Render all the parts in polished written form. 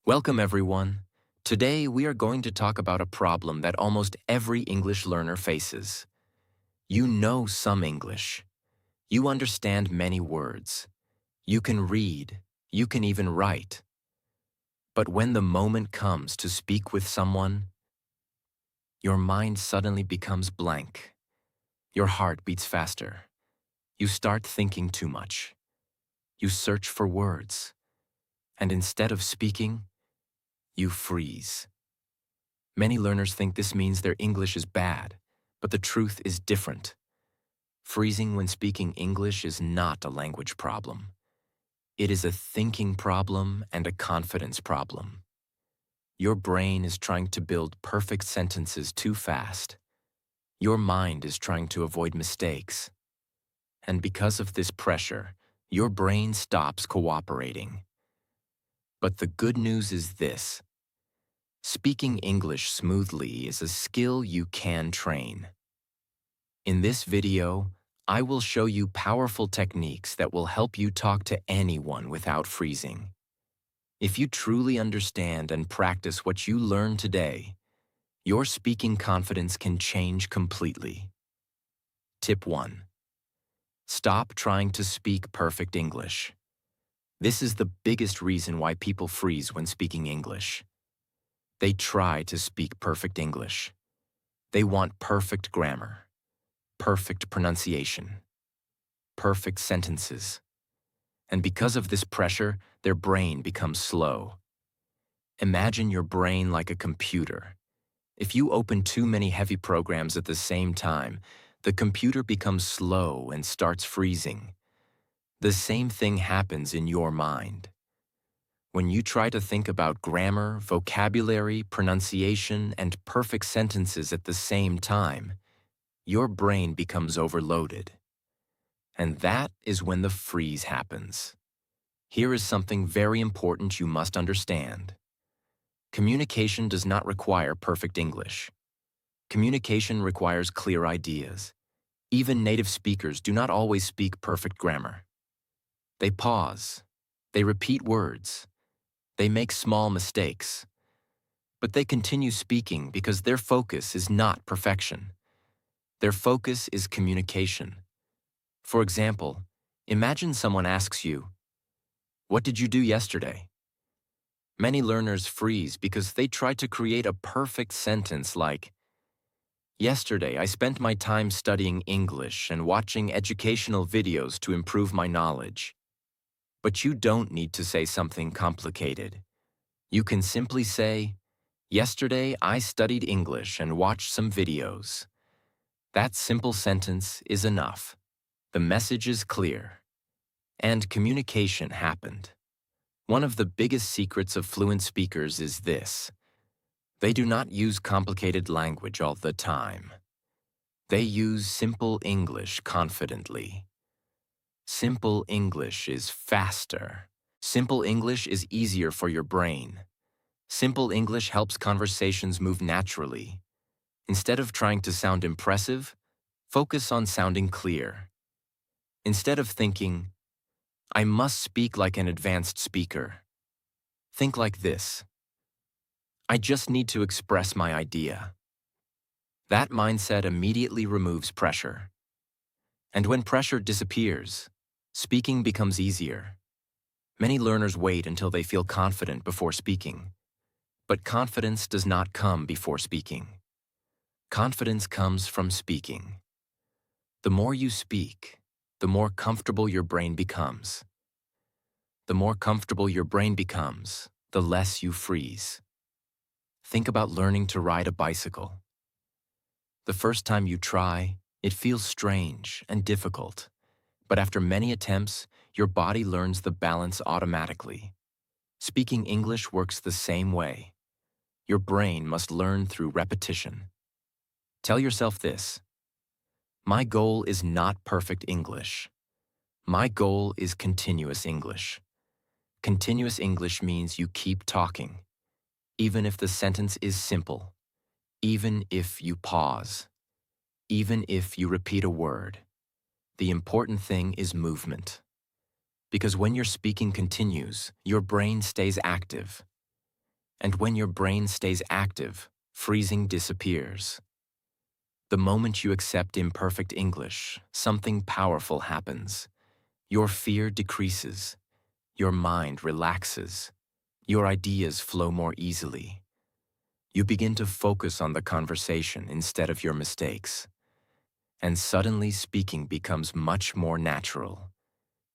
Welcome, everyone. Today, we are going to talk about a problem that almost every English learner faces. You know some English. You understand many words. You can read. You can even write. But when the moment comes to speak with someone, your mind suddenly becomes blank. Your heart beats faster. You start thinking too much. You search for words. And instead of speaking, you freeze. Many learners think this means their English is bad, but the truth is different. Freezing when speaking English is not a language problem. It is a thinking problem and a confidence problem. Your brain is trying to build perfect sentences too fast. Your mind is trying to avoid mistakes. And because of this pressure, your brain stops cooperating. But the good news is this. Speaking English smoothly is a skill you can train. In this video, I will show you powerful techniques that will help you talk to anyone without freezing. If you truly understand and practice what you learn today, your speaking confidence can change completely. Tip 1. Stop trying to speak perfect English. This is the biggest reason why people freeze when speaking English. They try to speak perfect English. They want perfect grammar, perfect pronunciation, perfect sentences. And because of this pressure, their brain becomes slow. Imagine your brain like a computer. If you open too many heavy programs at the same time, the computer becomes slow and starts freezing. The same thing happens in your mind. When you try to think about grammar, vocabulary, pronunciation, and perfect sentences at the same time, your brain becomes overloaded. And that is when the freeze happens. Here is something very important you must understand. Communication does not require perfect English. Communication requires clear ideas. Even native speakers do not always speak perfect grammar. They pause. They repeat words. They make small mistakes. But they continue speaking because their focus is not perfection. Their focus is communication. For example, imagine someone asks you, "What did you do yesterday?" Many learners freeze because they try to create a perfect sentence like, "Yesterday, I spent my time studying English and watching educational videos to improve my knowledge." But you don't need to say something complicated. You can simply say, "Yesterday, I studied English and watched some videos." That simple sentence is enough. The message is clear. And communication happened. One of the biggest secrets of fluent speakers is this. They do not use complicated language all the time. They use simple English confidently. Simple English is faster. Simple English is easier for your brain. Simple English helps conversations move naturally. Instead of trying to sound impressive, focus on sounding clear. Instead of thinking, "I must speak like an advanced speaker," think like this. "I just need to express my idea." That mindset immediately removes pressure. And when pressure disappears, speaking becomes easier. Many learners wait until they feel confident before speaking. But confidence does not come before speaking. Confidence comes from speaking. The more you speak, the more comfortable your brain becomes. The more comfortable your brain becomes, the less you freeze. Think about learning to ride a bicycle. The first time you try, it feels strange and difficult. But after many attempts, your body learns the balance automatically. Speaking English works the same way. Your brain must learn through repetition. Tell yourself this. My goal is not perfect English. My goal is continuous English. Continuous English means you keep talking, even if the sentence is simple, even if you pause, even if you repeat a word. The important thing is movement. Because when your speaking continues, your brain stays active. And when your brain stays active, freezing disappears. The moment you accept imperfect English, something powerful happens. Your fear decreases. Your mind relaxes. Your ideas flow more easily. You begin to focus on the conversation instead of your mistakes. And suddenly speaking becomes much more natural.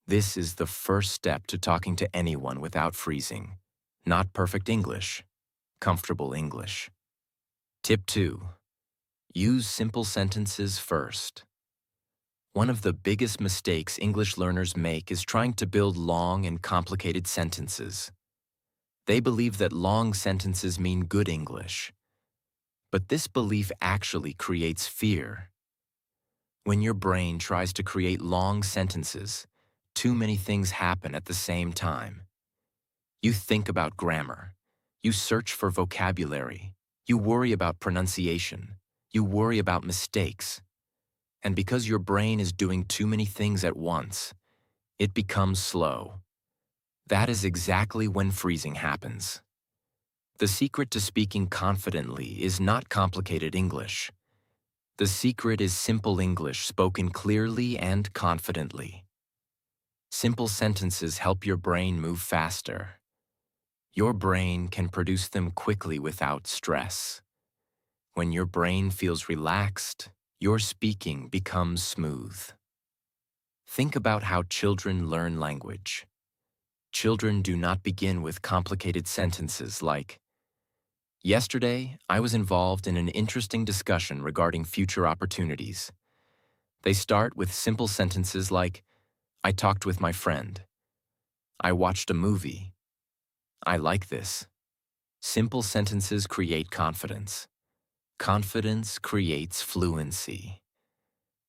This is the first step to talking to anyone without freezing. Not perfect English, comfortable English. Tip 2. Use simple sentences first. One of the biggest mistakes English learners make is trying to build long and complicated sentences. They believe that long sentences mean good English. But this belief actually creates fear. When your brain tries to create long sentences, too many things happen at the same time. You think about grammar. You search for vocabulary. You worry about pronunciation. You worry about mistakes. And because your brain is doing too many things at once, it becomes slow. That is exactly when freezing happens. The secret to speaking confidently is not complicated English. The secret is simple English spoken clearly and confidently. Simple sentences help your brain move faster. Your brain can produce them quickly without stress. When your brain feels relaxed, your speaking becomes smooth. Think about how children learn language. Children do not begin with complicated sentences like, "Yesterday, I was involved in an interesting discussion regarding future opportunities." They start with simple sentences like, "I talked with my friend." "I watched a movie." "I like this." Simple sentences create confidence. Confidence creates fluency.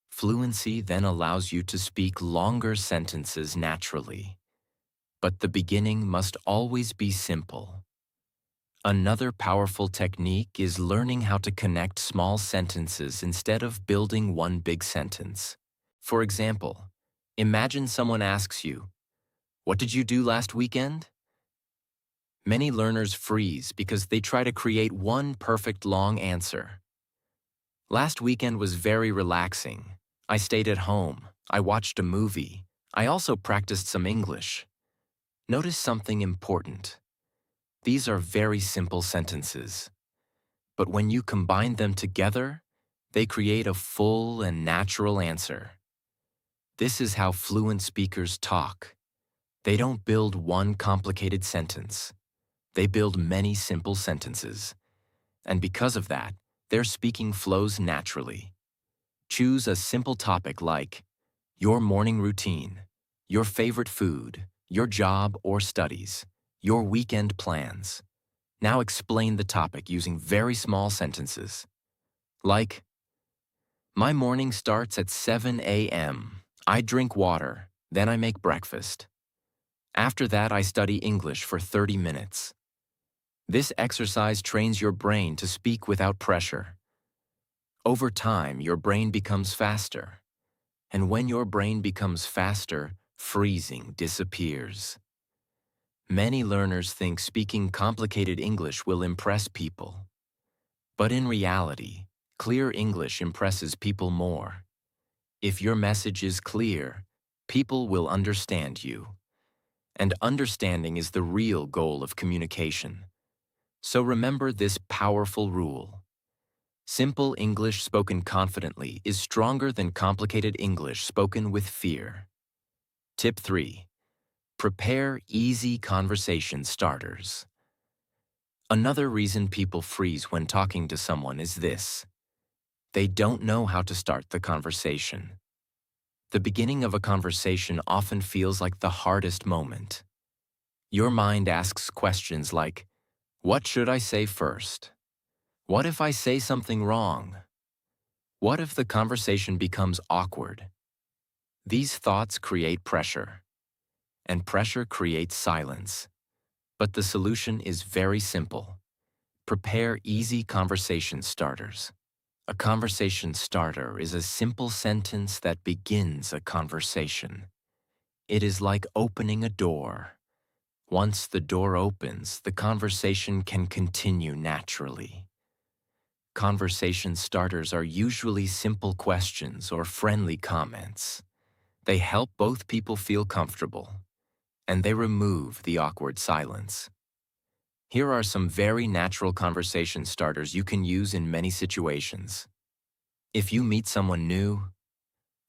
Fluency then allows you to speak longer sentences naturally. But the beginning must always be simple. Another powerful technique is learning how to connect small sentences instead of building one big sentence. For example, imagine someone asks you, "What did you do last weekend?" Many learners freeze because they try to create one perfect long answer. "Last weekend was very relaxing. I stayed at home. I watched a movie. I also practiced some English." Notice something important. These are very simple sentences. But when you combine them together, they create a full and natural answer. This is how fluent speakers talk. They don't build one complicated sentence. They build many simple sentences. And because of that, their speaking flows naturally. Choose a simple topic like your morning routine, your favorite food, your job or studies, your weekend plans. Now explain the topic using very small sentences. Like, "My morning starts at 7 a.m. I drink water, then I make breakfast. After that, I study English for 30 minutes. This exercise trains your brain to speak without pressure. Over time, your brain becomes faster. And when your brain becomes faster, freezing disappears." Many learners think speaking complicated English will impress people. But in reality, clear English impresses people more. If your message is clear, people will understand you. And understanding is the real goal of communication. So remember this powerful rule. Simple English spoken confidently is stronger than complicated English spoken with fear. Tip 3. Prepare easy conversation starters. Another reason people freeze when talking to someone is this. They don't know how to start the conversation. The beginning of a conversation often feels like the hardest moment. Your mind asks questions like, "What should I say first? What if I say something wrong? What if the conversation becomes awkward?" These thoughts create pressure, and pressure creates silence. But the solution is very simple. Prepare easy conversation starters. A conversation starter is a simple sentence that begins a conversation. It is like opening a door. Once the door opens, the conversation can continue naturally. Conversation starters are usually simple questions or friendly comments. They help both people feel comfortable, and they remove the awkward silence. Here are some very natural conversation starters you can use in many situations. If you meet someone new,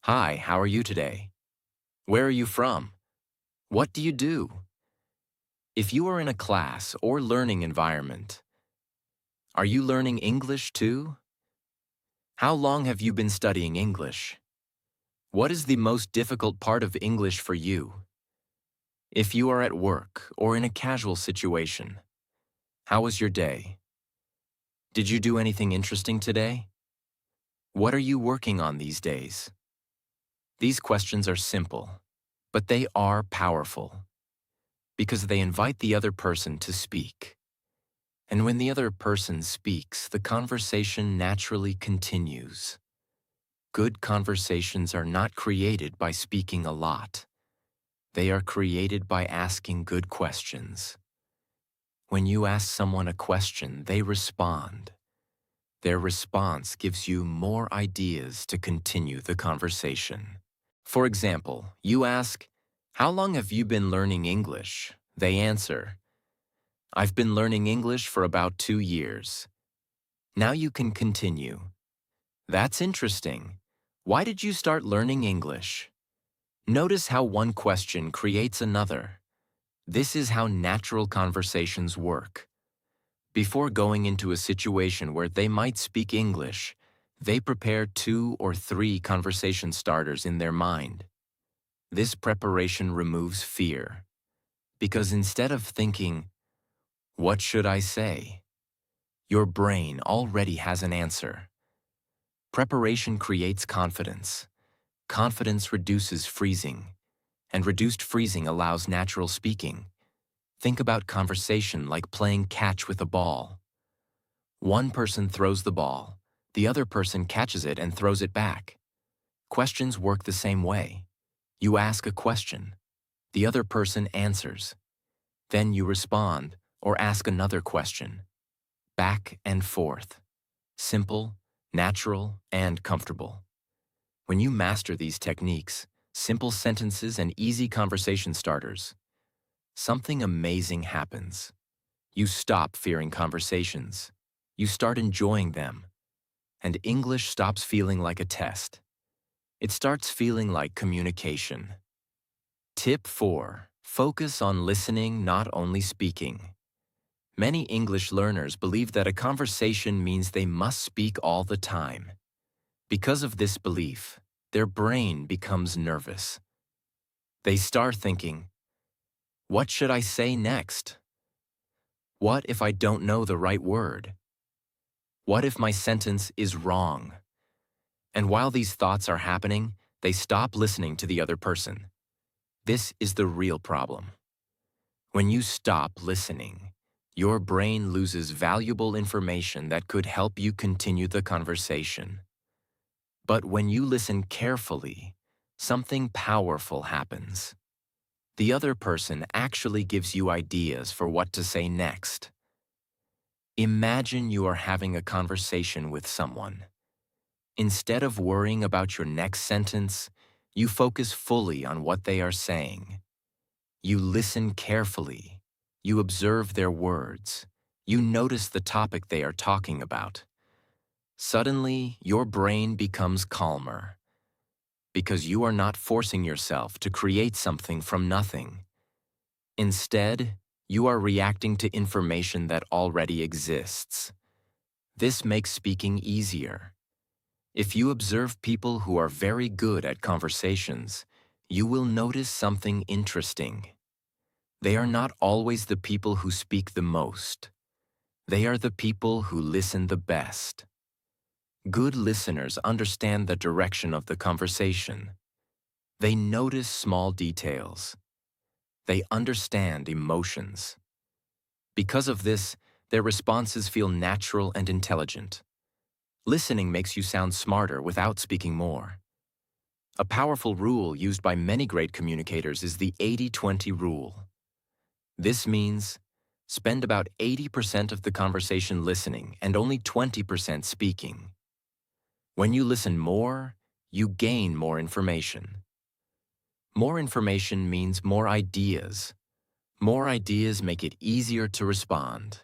"Hi, how are you today? Where are you from? What do you do?" If you are in a class or learning environment, "Are you learning English too? How long have you been studying English? What is the most difficult part of English for you?" If you are at work or in a casual situation, "How was your day? Did you do anything interesting today? What are you working on these days?" These questions are simple, but they are powerful because they invite the other person to speak. And when the other person speaks, the conversation naturally continues. Good conversations are not created by speaking a lot. They are created by asking good questions. When you ask someone a question, they respond. Their response gives you more ideas to continue the conversation. For example, you ask, "How long have you been learning English?" They answer, "I've been learning English for about 2 years." Now you can continue. "That's interesting. Why did you start learning English?" Notice how one question creates another. This is how natural conversations work. Before going into a situation where they might speak English, they prepare 2 or 3 conversation starters in their mind. This preparation removes fear, because instead of thinking, "What should I say?" your brain already has an answer. Preparation creates confidence. Confidence reduces freezing, and reduced freezing allows natural speaking. Think about conversation like playing catch with a ball. One person throws the ball, the other person catches it and throws it back. Questions work the same way. You ask a question, the other person answers. Then you respond or ask another question. Back and forth. Simple, natural, and comfortable. When you master these techniques, simple sentences and easy conversation starters, something amazing happens. You stop fearing conversations. You start enjoying them. And English stops feeling like a test. It starts feeling like communication. Tip 4. Focus on listening, not only speaking. Many English learners believe that a conversation means they must speak all the time. Because of this belief, their brain becomes nervous. They start thinking, "What should I say next? What if I don't know the right word? What if my sentence is wrong?" And while these thoughts are happening, they stop listening to the other person. This is the real problem. When you stop listening, your brain loses valuable information that could help you continue the conversation. But when you listen carefully, something powerful happens. The other person actually gives you ideas for what to say next. Imagine you are having a conversation with someone. Instead of worrying about your next sentence, you focus fully on what they are saying. You listen carefully. You observe their words. You notice the topic they are talking about. Suddenly, your brain becomes calmer because you are not forcing yourself to create something from nothing. Instead, you are reacting to information that already exists. This makes speaking easier. If you observe people who are very good at conversations, you will notice something interesting. They are not always the people who speak the most. They are the people who listen the best. Good listeners understand the direction of the conversation. They notice small details. They understand emotions. Because of this, their responses feel natural and intelligent. Listening makes you sound smarter without speaking more. A powerful rule used by many great communicators is the 80-20 rule. This means spend about 80% of the conversation listening and only 20% speaking. When you listen more, you gain more information. More information means more ideas. More ideas make it easier to respond.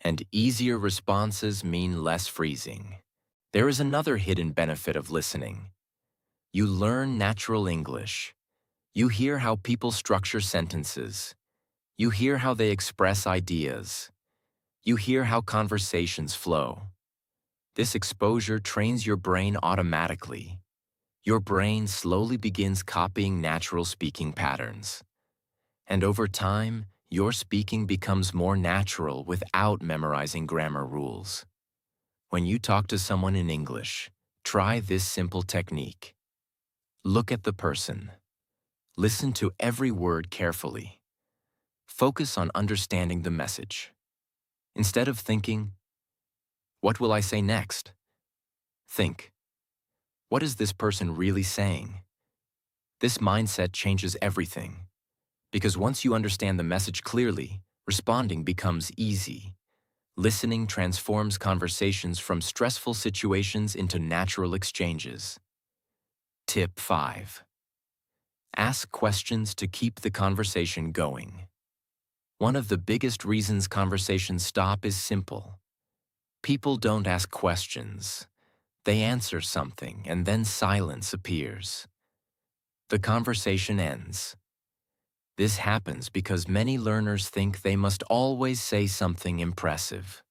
And easier responses mean less freezing. There is another hidden benefit of listening. You learn natural English. You hear how people structure sentences. You hear how they express ideas. You hear how conversations flow. This exposure trains your brain automatically. Your brain slowly begins copying natural speaking patterns. And over time, your speaking becomes more natural without memorizing grammar rules. When you talk to someone in English, try this simple technique. Look at the person. Listen to every word carefully. Focus on understanding the message. Instead of thinking, "What will I say next?" Think, "What is this person really saying?" This mindset changes everything. Because once you understand the message clearly, responding becomes easy. Listening transforms conversations from stressful situations into natural exchanges. Tip 5. Ask questions to keep the conversation going. One of the biggest reasons conversations stop is simple. People don't ask questions. They answer something, and then silence appears. The conversation ends. This happens because many learners think they must always say something impressive.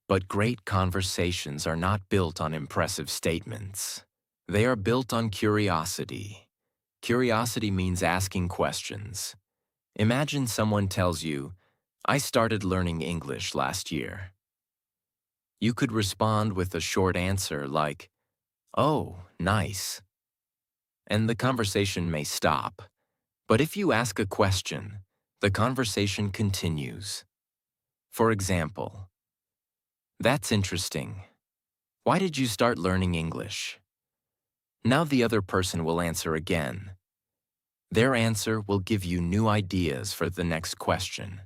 But great conversations are not built on impressive statements. They are built on curiosity. Curiosity means asking questions. Imagine someone tells you, "I started learning English last year." You could respond with a short answer like, "Oh, nice." And the conversation may stop. But if you ask a question, the conversation continues. For example, "That's interesting. Why did you start learning English?" Now the other person will answer again. Their answer will give you new ideas for the next question.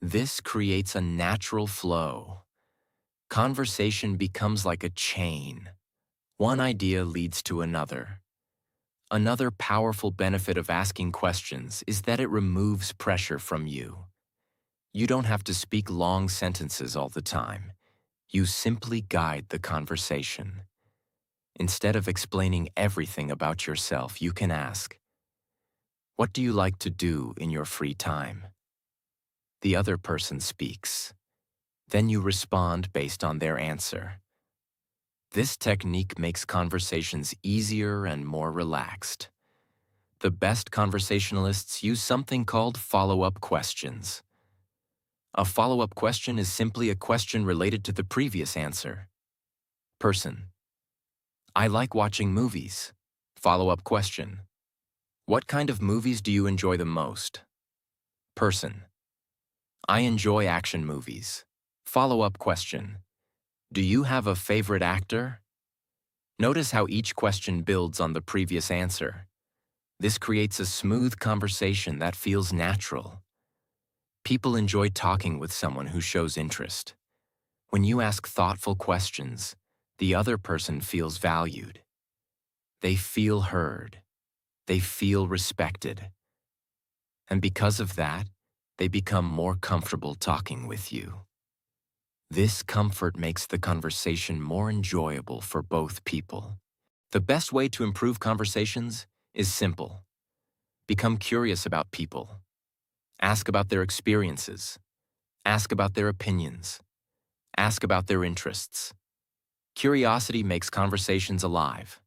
This creates a natural flow. Conversation becomes like a chain. One idea leads to another. Another powerful benefit of asking questions is that it removes pressure from you. You don't have to speak long sentences all the time. You simply guide the conversation. Instead of explaining everything about yourself, you can ask, "What do you like to do in your free time?" The other person speaks. Then you respond based on their answer. This technique makes conversations easier and more relaxed. The best conversationalists use something called follow-up questions. A follow-up question is simply a question related to the previous answer. Person: I like watching movies. Follow-up question: What kind of movies do you enjoy the most? Person: I enjoy action movies. Follow-up question: Do you have a favorite actor? Notice how each question builds on the previous answer. This creates a smooth conversation that feels natural. People enjoy talking with someone who shows interest. When you ask thoughtful questions, the other person feels valued. They feel heard. They feel respected. And because of that, they become more comfortable talking with you. This comfort makes the conversation more enjoyable for both people. The best way to improve conversations is simple. Become curious about people. Ask about their experiences. Ask about their opinions. Ask about their interests. Curiosity makes conversations alive.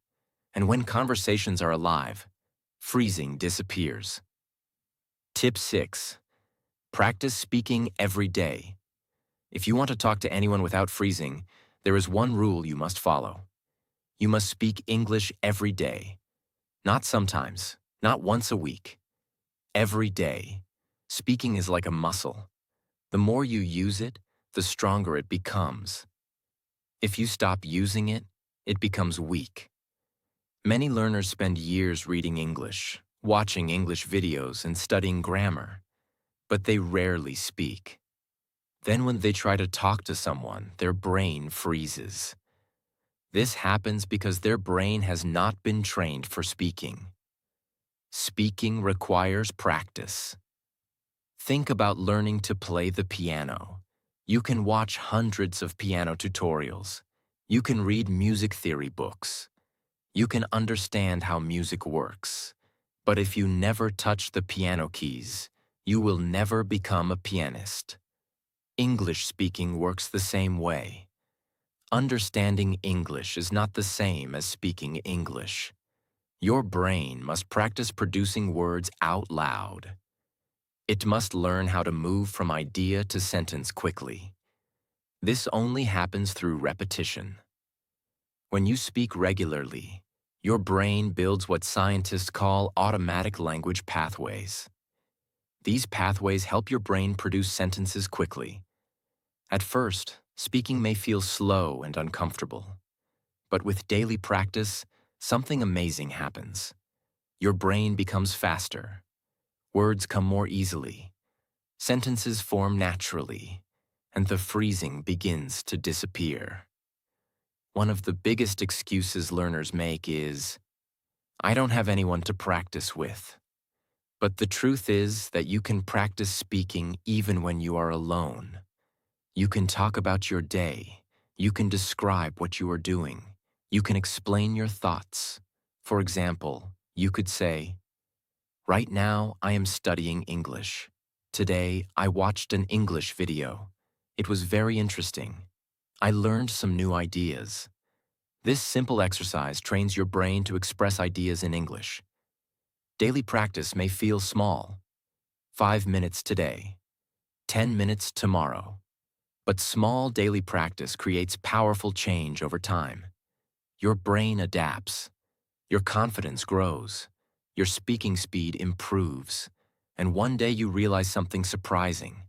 And when conversations are alive, freezing disappears. Tip 6. Practice speaking every day. If you want to talk to anyone without freezing, there is one rule you must follow. You must speak English every day. Not sometimes, not once a week. Every day. Speaking is like a muscle. The more you use it, the stronger it becomes. If you stop using it, it becomes weak. Many learners spend years reading English, watching English videos, and studying grammar. but they rarely speak. Then when they try to talk to someone, their brain freezes. This happens because their brain has not been trained for speaking. Speaking requires practice. Think about learning to play the piano. You can watch hundreds of piano tutorials. You can read music theory books. You can understand how music works. But if you never touch the piano keys, you will never become a pianist. English speaking works the same way. Understanding English is not the same as speaking English. Your brain must practice producing words out loud. It must learn how to move from idea to sentence quickly. This only happens through repetition. When you speak regularly, your brain builds what scientists call automatic language pathways. These pathways help your brain produce sentences quickly. At first, speaking may feel slow and uncomfortable. But with daily practice, something amazing happens. Your brain becomes faster. Words come more easily. Sentences form naturally, and the freezing begins to disappear. One of the biggest excuses learners make is, "I don't have anyone to practice with." But the truth is that you can practice speaking even when you are alone. You can talk about your day. You can describe what you are doing. You can explain your thoughts. For example, you could say, "Right now, I am studying English. Today, I watched an English video. It was very interesting. I learned some new ideas." This simple exercise trains your brain to express ideas in English. Daily practice may feel small. 5 minutes today, 10 minutes tomorrow. But small daily practice creates powerful change over time. Your brain adapts. Your confidence grows. Your speaking speed improves. And one day you realize something surprising.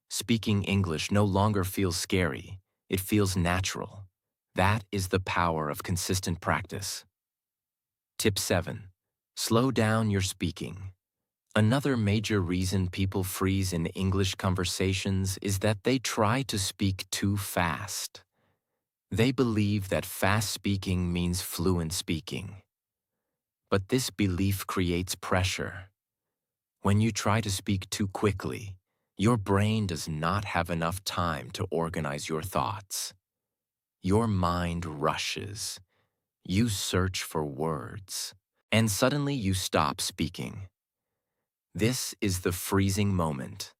Speaking English no longer feels scary. It feels natural. That is the power of consistent practice. Tip 7. Slow down your speaking. Another major reason people freeze in English conversations is that they try to speak too fast. They believe that fast speaking means fluent speaking. But this belief creates pressure. When you try to speak too quickly, your brain does not have enough time to organize your thoughts. Your mind rushes. You search for words, and suddenly you stop speaking. This is the freezing moment.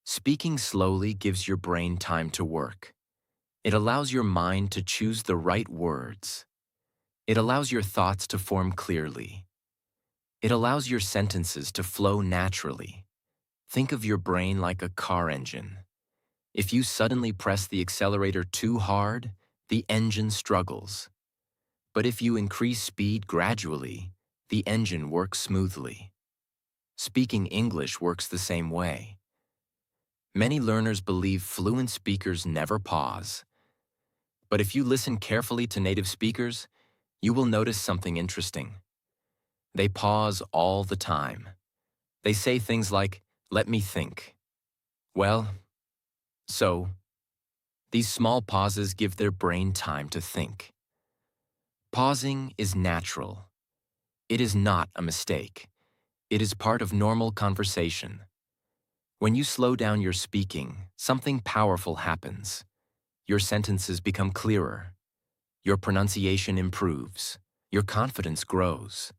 Speaking slowly gives your brain time to work. It allows your mind to choose the right words. It allows your thoughts to form clearly. It allows your sentences to flow naturally. Think of your brain like a car engine. If you suddenly press the accelerator too hard, the engine struggles. But if you increase speed gradually, the engine works smoothly. Speaking English works the same way. Many learners believe fluent speakers never pause. But if you listen carefully to native speakers, you will notice something interesting. They pause all the time. They say things like, "Let me think." "Well, so." These small pauses give their brain time to think. Pausing is natural. It is not a mistake. It is part of normal conversation. When you slow down your speaking, something powerful happens. Your sentences become clearer. Your pronunciation improves. Your confidence grows.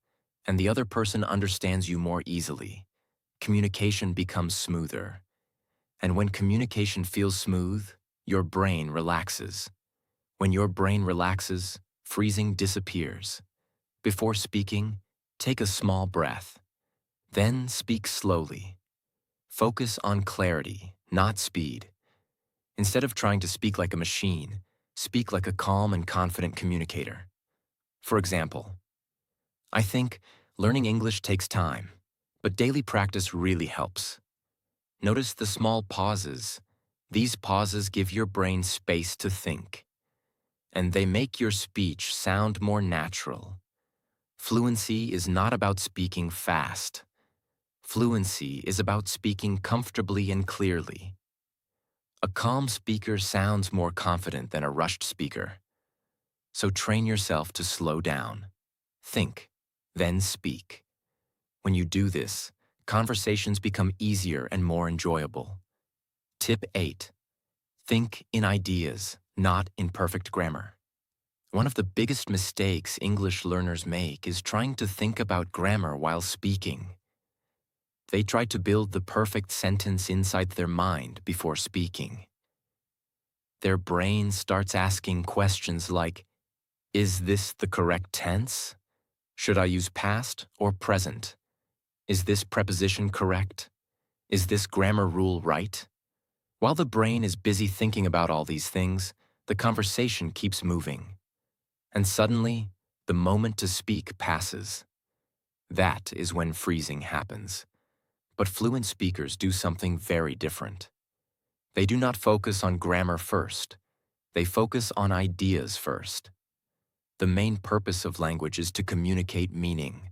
And the other person understands you more easily. Communication becomes smoother. And when communication feels smooth, your brain relaxes. When your brain relaxes, freezing disappears. Before speaking, take a small breath. Then speak slowly. Focus on clarity, not speed. Instead of trying to speak like a machine, speak like a calm and confident communicator. For example, "I think learning English takes time, but daily practice really helps." Notice the small pauses. These pauses give your brain space to think, and they make your speech sound more natural. Fluency is not about speaking fast. Fluency is about speaking comfortably and clearly. A calm speaker sounds more confident than a rushed speaker. So train yourself to slow down. Think, then speak. When you do this, conversations become easier and more enjoyable. Tip 8. Think in ideas, not in perfect grammar. One of the biggest mistakes English learners make is trying to think about grammar while speaking. They try to build the perfect sentence inside their mind before speaking. Their brain starts asking questions like, is this the correct tense? Should I use past or present? Is this preposition correct? Is this grammar rule right? While the brain is busy thinking about all these things, the conversation keeps moving. And suddenly, the moment to speak passes. That is when freezing happens. But fluent speakers do something very different. They do not focus on grammar first. They focus on ideas first. The main purpose of language is to communicate meaning,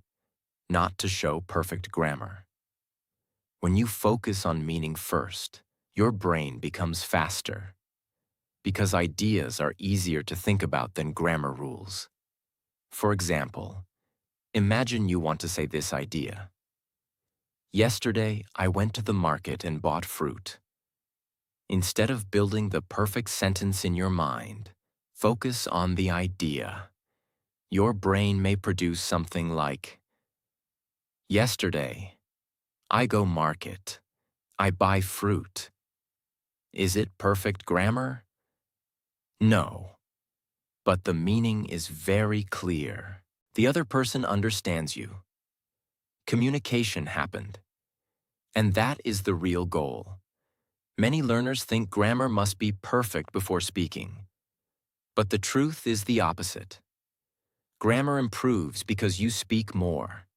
not to show perfect grammar. When you focus on meaning first, your brain becomes faster, because ideas are easier to think about than grammar rules. For example, imagine you want to say this idea. Yesterday, I went to the market and bought fruit. Instead of building the perfect sentence in your mind, focus on the idea. Your brain may produce something like, yesterday, I go market. I buy fruit. Is it perfect grammar? No. But the meaning is very clear. The other person understands you. Communication happened. And that is the real goal. Many learners think grammar must be perfect before speaking. But the truth is the opposite. Grammar improves because you speak more.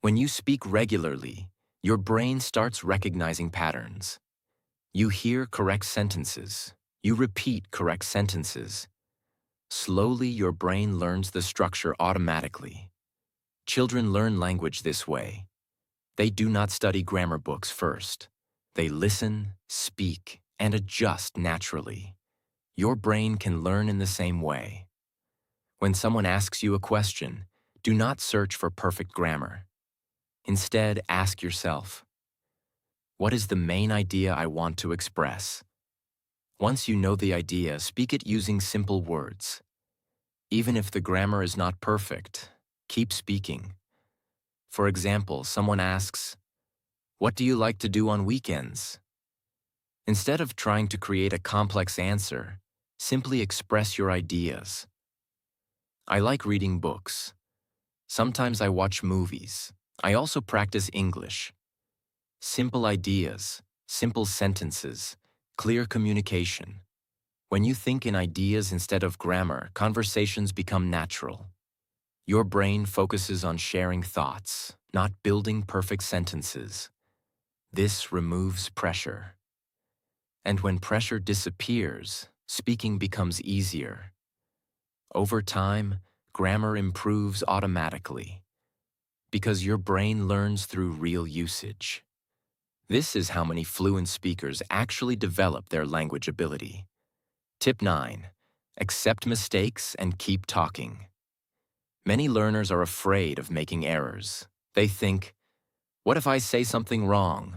When you speak regularly, your brain starts recognizing patterns. You hear correct sentences. You repeat correct sentences. Slowly, your brain learns the structure automatically. Children learn language this way. They do not study grammar books first. They listen, speak, and adjust naturally. Your brain can learn in the same way. When someone asks you a question, do not search for perfect grammar. Instead, ask yourself, what is the main idea I want to express? Once you know the idea, speak it using simple words. Even if the grammar is not perfect, keep speaking. For example, someone asks, what do you like to do on weekends? Instead of trying to create a complex answer, simply express your ideas. I like reading books. Sometimes I watch movies. I also practice English. Simple ideas, simple sentences, clear communication. When you think in ideas instead of grammar, conversations become natural. Your brain focuses on sharing thoughts, not building perfect sentences. This removes pressure. And when pressure disappears, speaking becomes easier. Over time, grammar improves automatically, because your brain learns through real usage. This is how many fluent speakers actually develop their language ability. Tip 9. Accept mistakes and keep talking. Many learners are afraid of making errors. They think, what if I say something wrong?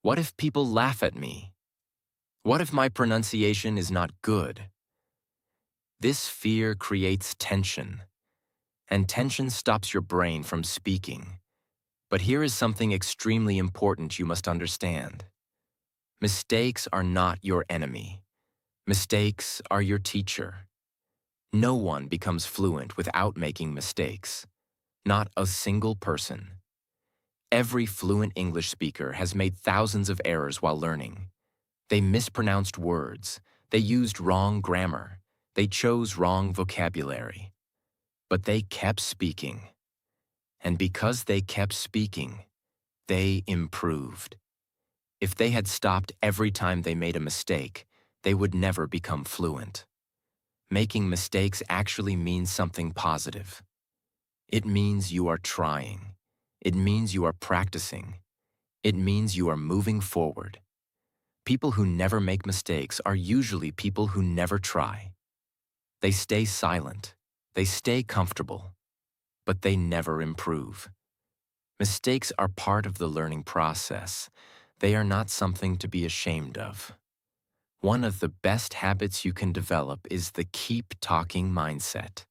What if people laugh at me? What if my pronunciation is not good? This fear creates tension, and tension stops your brain from speaking. But here is something extremely important you must understand. Mistakes are not your enemy. Mistakes are your teacher. No one becomes fluent without making mistakes. Not a single person. Every fluent English speaker has made thousands of errors while learning. They mispronounced words. They used wrong grammar. They chose wrong vocabulary. But they kept speaking. And because they kept speaking, they improved. If they had stopped every time they made a mistake, they would never become fluent. Making mistakes actually means something positive. It means you are trying. It means you are practicing. It means you are moving forward. People who never make mistakes are usually people who never try. They stay silent. They stay comfortable. But they never improve. Mistakes are part of the learning process. They are not something to be ashamed of. One of the best habits you can develop is the keep talking mindset.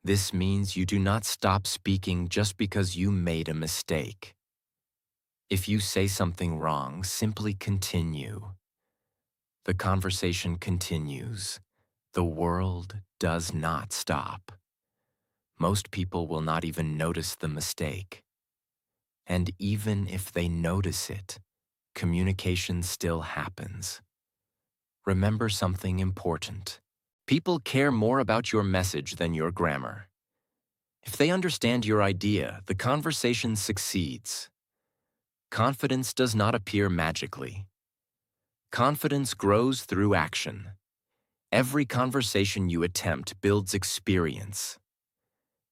This means you do not stop speaking just because you made a mistake. If you say something wrong, simply continue. The conversation continues. The world does not stop. Most people will not even notice the mistake. And even if they notice it, communication still happens. Remember something important. People care more about your message than your grammar. If they understand your idea, the conversation succeeds. Confidence does not appear magically. Confidence grows through action. Every conversation you attempt builds experience.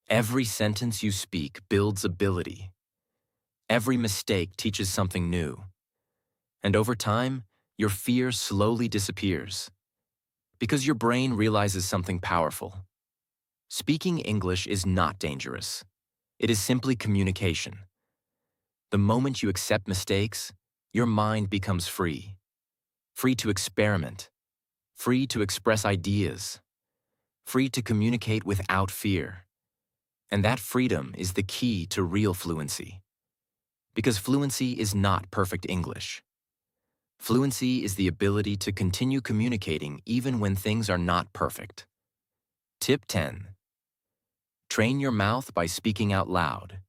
Every sentence you speak builds ability. Every mistake teaches something new. And over time, your fear slowly disappears. Because your brain realizes something powerful. Speaking English is not dangerous. It is simply communication. The moment you accept mistakes, your mind becomes free. Free to experiment. Free to express ideas. Free to communicate without fear. And that freedom is the key to real fluency. Because fluency is not perfect English. Fluency is the ability to continue communicating even when things are not perfect. Tip 10. Train your mouth by speaking out loud.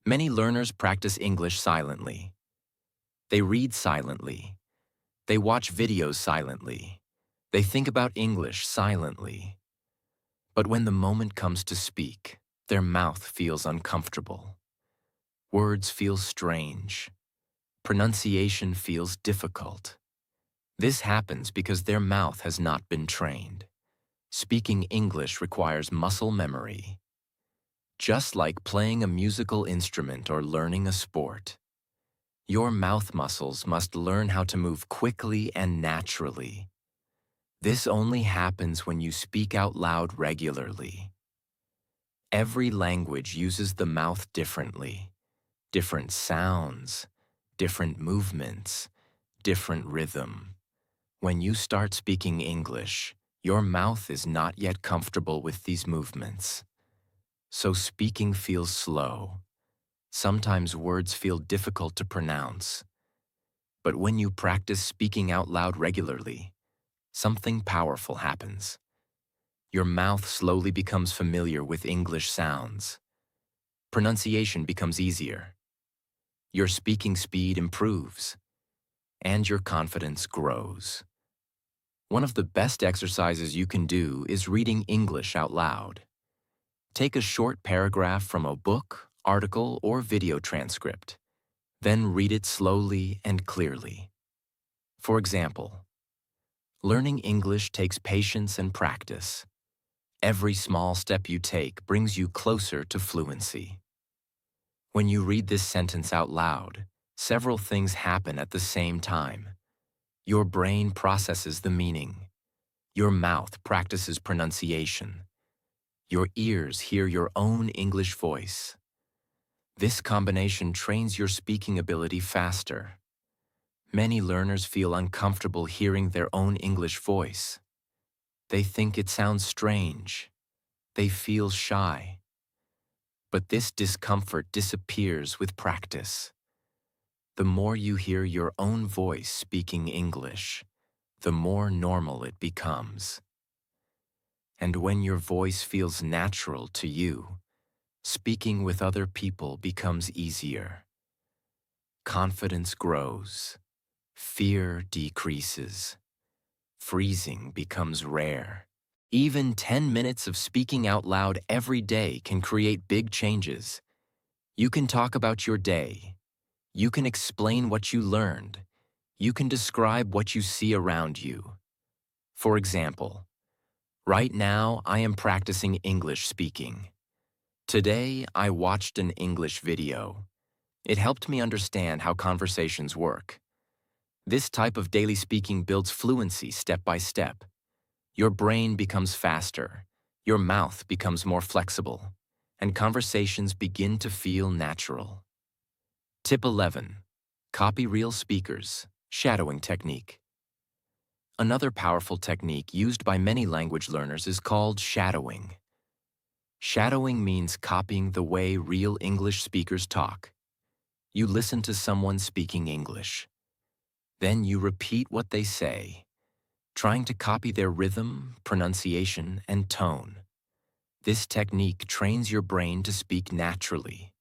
Many learners practice English silently. They read silently. They watch videos silently. They think about English silently. But when the moment comes to speak, their mouth feels uncomfortable. Words feel strange. Pronunciation feels difficult. This happens because their mouth has not been trained. Speaking English requires muscle memory. Just like playing a musical instrument or learning a sport. Your mouth muscles must learn how to move quickly and naturally. This only happens when you speak out loud regularly. Every language uses the mouth differently. Different sounds, different movements, different rhythm. When you start speaking English, your mouth is not yet comfortable with these movements. So speaking feels slow. Sometimes words feel difficult to pronounce. But when you practice speaking out loud regularly, something powerful happens. Your mouth slowly becomes familiar with English sounds. Pronunciation becomes easier. Your speaking speed improves. And your confidence grows. One of the best exercises you can do is reading English out loud. Take a short paragraph from a book, article, or video transcript. Then read it slowly and clearly. For example, learning English takes patience and practice. Every small step you take brings you closer to fluency. When you read this sentence out loud, several things happen at the same time. Your brain processes the meaning. Your mouth practices pronunciation. Your ears hear your own English voice. This combination trains your speaking ability faster. Many learners feel uncomfortable hearing their own English voice. They think it sounds strange. They feel shy. But this discomfort disappears with practice. The more you hear your own voice speaking English, the more normal it becomes. And when your voice feels natural to you, speaking with other people becomes easier. Confidence grows. Fear decreases. Freezing becomes rare. Even 10 minutes of speaking out loud every day can create big changes. You can talk about your day. You can explain what you learned. You can describe what you see around you. For example, right now I am practicing English speaking. Today, I watched an English video. It helped me understand how conversations work. This type of daily speaking builds fluency step by step. Your brain becomes faster, your mouth becomes more flexible, and conversations begin to feel natural. Tip 11. Copy real speakers, shadowing technique. Another powerful technique used by many language learners is called shadowing. Shadowing means copying the way real English speakers talk. You listen to someone speaking English. Then you repeat what they say, trying to copy their rhythm, pronunciation, and tone. This technique trains your brain to speak naturally.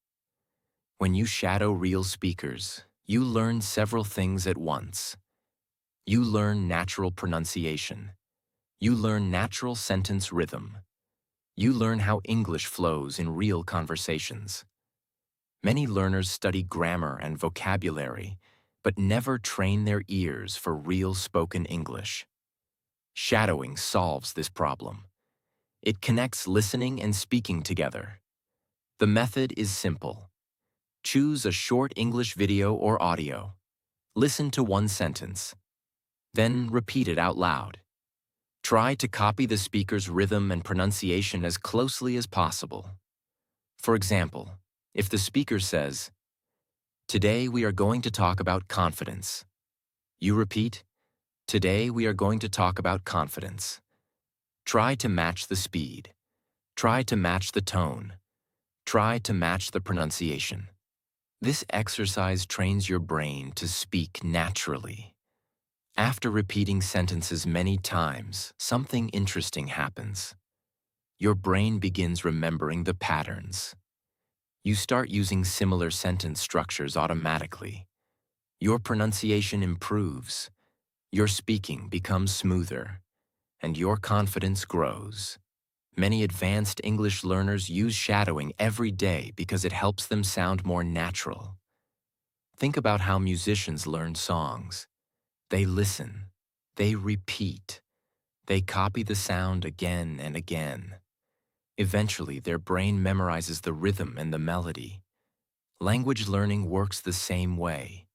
When you shadow real speakers, you learn several things at once. You learn natural pronunciation. You learn natural sentence rhythm. You learn how English flows in real conversations. Many learners study grammar and vocabulary, but never train their ears for real spoken English. Shadowing solves this problem. It connects listening and speaking together. The method is simple. Choose a short English video or audio. Listen to one sentence. Then repeat it out loud. Try to copy the speaker's rhythm and pronunciation as closely as possible. For example, if the speaker says, "Today we are going to talk about confidence," you repeat, "Today we are going to talk about confidence." Try to match the speed. Try to match the tone. Try to match the pronunciation. This exercise trains your brain to speak naturally. After repeating sentences many times, something interesting happens. Your brain begins remembering the patterns. You start using similar sentence structures automatically. Your pronunciation improves. Your speaking becomes smoother, and your confidence grows. Many advanced English learners use shadowing every day because it helps them sound more natural. Think about how musicians learn songs. They listen, they repeat, they copy the sound again and again. Eventually, their brain memorizes the rhythm and the melody. Language learning works the same way.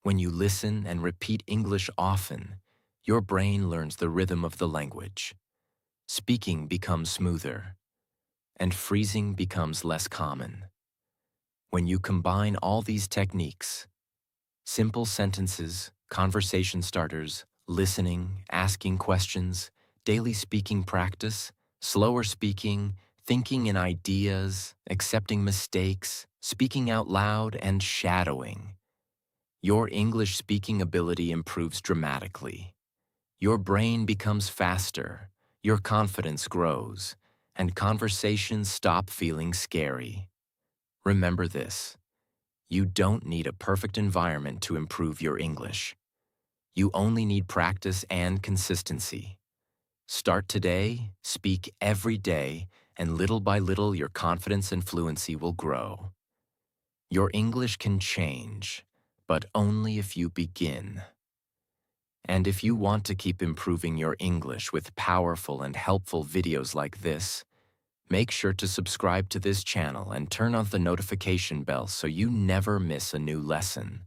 When you listen and repeat English often, your brain learns the rhythm of the language. Speaking becomes smoother, and freezing becomes less common. When you combine all these techniques, simple sentences, conversation starters, listening, asking questions, daily speaking practice, slower speaking, thinking in ideas, accepting mistakes, speaking out loud, and shadowing, your English speaking ability improves dramatically. Your brain becomes faster, your confidence grows, and conversations stop feeling scary. Remember this: you don't need a perfect environment to improve your English. You only need practice and consistency. Start today, speak every day, and little by little your confidence and fluency will grow. Your English can change, but only if you begin. And if you want to keep improving your English with powerful and helpful videos like this, make sure to subscribe to this channel and turn on the notification bell so you never miss a new lesson.